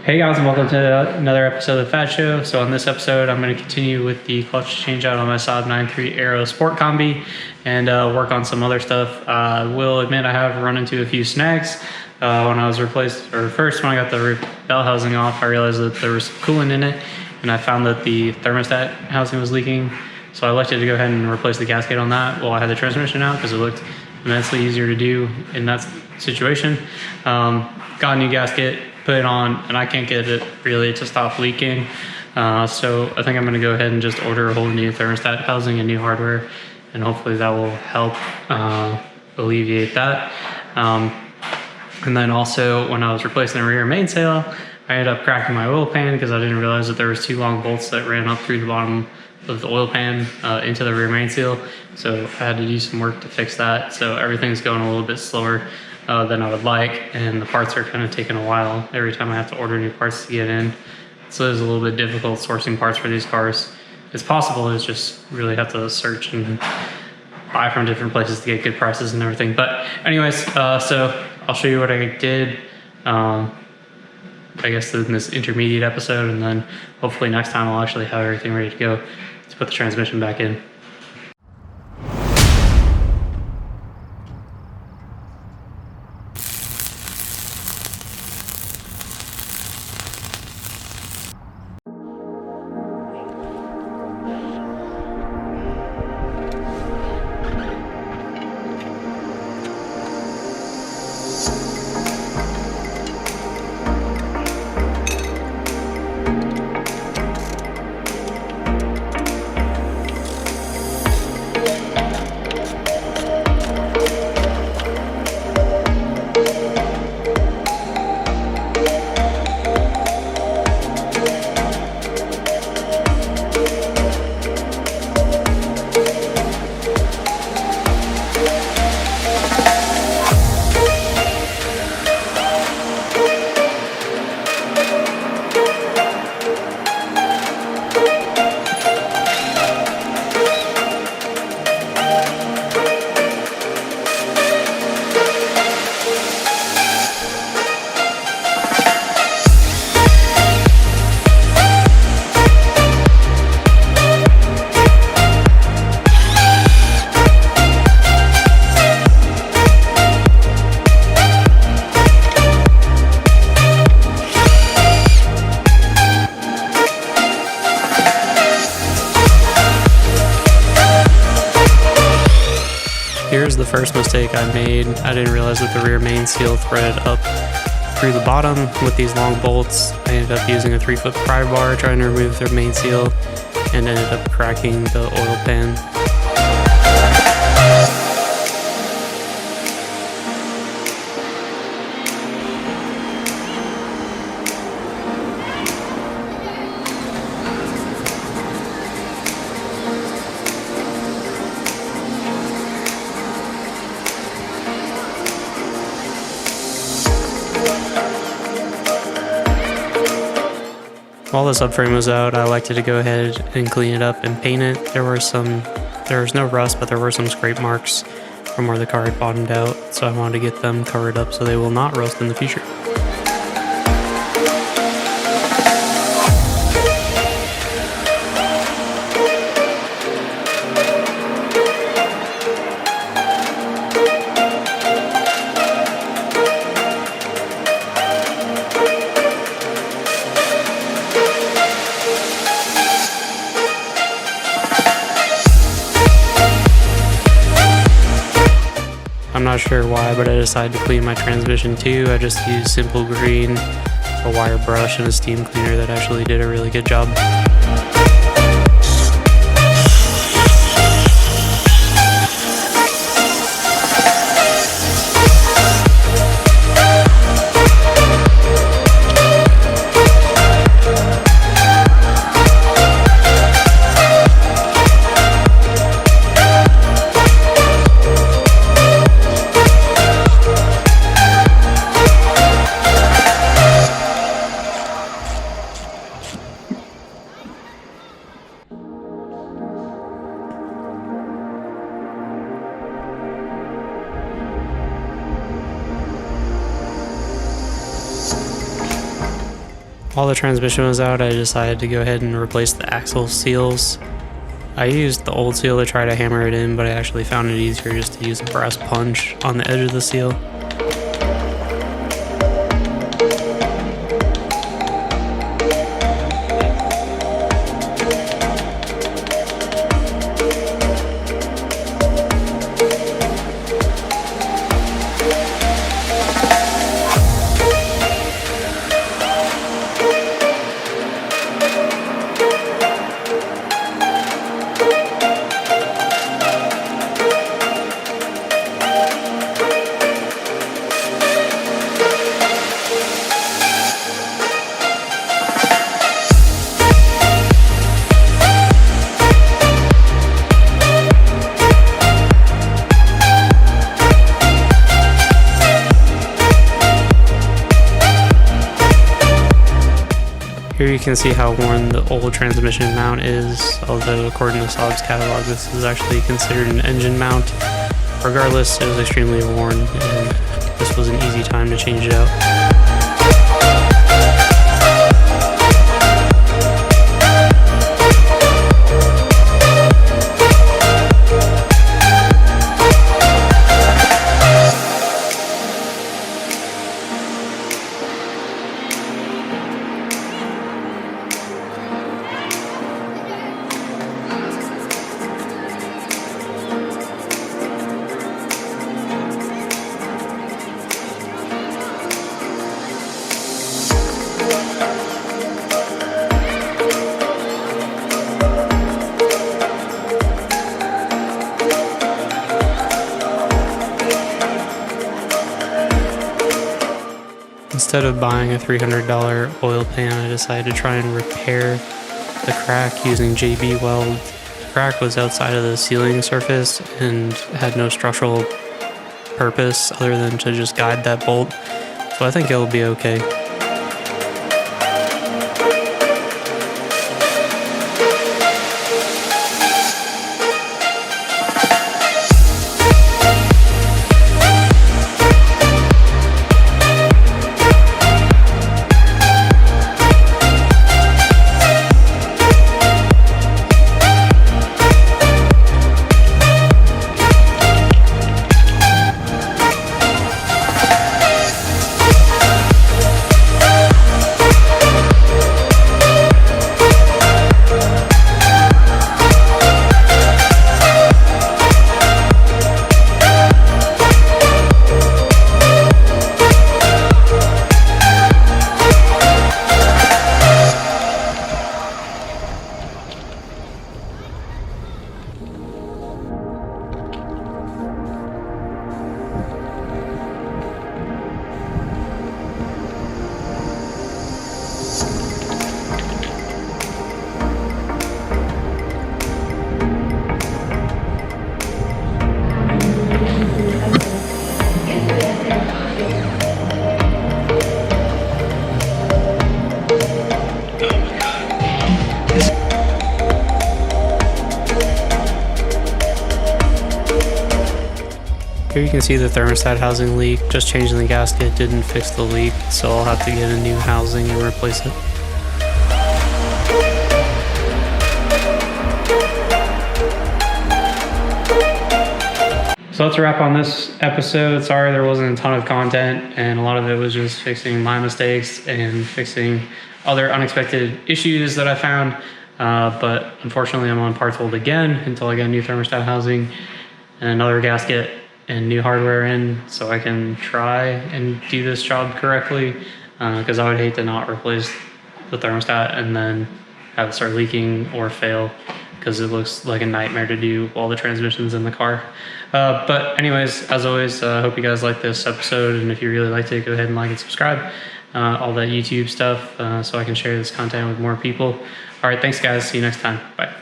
Hey guys, and welcome to another episode of The Fad Show. So on this episode, I'm going to continue with the clutch change out on my Saab 9.3 Aero Sport Combi and work on some other stuff. I will admit I have run into a few snags. When I was first when I got the bell housing off, I realized that there was coolant in it, and I found that the thermostat housing was leaking. So I elected to go ahead and replace the gasket on that while I had the transmission out, because it looked immensely easier to do in that situation. Got a new gasket, put it on, and I can't get it really to stop leaking. So I think I'm gonna go ahead and just order a whole new thermostat housing and new hardware, and hopefully that will help alleviate that. And then also, when I was replacing the rear mainsail, I ended up cracking my oil pan because I didn't realize that there was 2 long bolts that ran up through the bottom of the oil pan into the rear mainsail. So I had to do some work to fix that. So everything's going a little bit slower than I would like, and the parts are kind of taking a while every time I have to order new parts to get in. So it's a little bit difficult sourcing parts for these cars. It's possible, it's just really have to search and buy from different places to get good prices and everything. But anyways, so I'll show you what I did, I guess in this intermediate episode, and then hopefully next time I'll actually have everything ready to go to put the transmission back in. Here's the first mistake I made. I didn't realize that the rear main seal threaded up through the bottom with these long bolts. I ended up using a 3-foot pry bar trying to remove the main seal, and ended up cracking the oil pan. While the subframe was out, I elected to go ahead and clean it up and paint it. There was no rust, but there were some scrape marks from where the car had bottomed out, so I wanted to get them covered up so they will not rust in the future. I'm not sure why, but I decided to clean my transmission too. I just used Simple Green, a wire brush, and a steam cleaner that actually did a really good job. While the transmission was out, I decided to go ahead and replace the axle seals. I used the old seal to try to hammer it in, but I actually found it easier just to use a brass punch on the edge of the seal. Here you can see how worn the old transmission mount is, although according to Saab's catalog this is actually considered an engine mount. Regardless, it was extremely worn and this was an easy time to change it out. Instead of buying a $300 oil pan, I decided to try and repair the crack using JB Weld. The crack was outside of the sealing surface and had no structural purpose other than to just guide that bolt, so I think it'll be okay. Here you can see the thermostat housing leak. Just changing the gasket didn't fix the leak, so I'll have to get a new housing and replace it. So that's a wrap on this episode. Sorry there wasn't a ton of content, and a lot of it was just fixing my mistakes and fixing other unexpected issues that I found. But unfortunately I'm on parts hold again until I get a new thermostat housing and another gasket and new hardware in, so I can try and do this job correctly, because I would hate to not replace the thermostat and then have it start leaking or fail, because it looks like a nightmare to do while the transmission's in the car. But anyways, as always, I hope you guys like this episode, and if you really liked it, go ahead and like and subscribe, all that YouTube stuff, so I can share this content with more people. All right, thanks guys, see you next time, bye.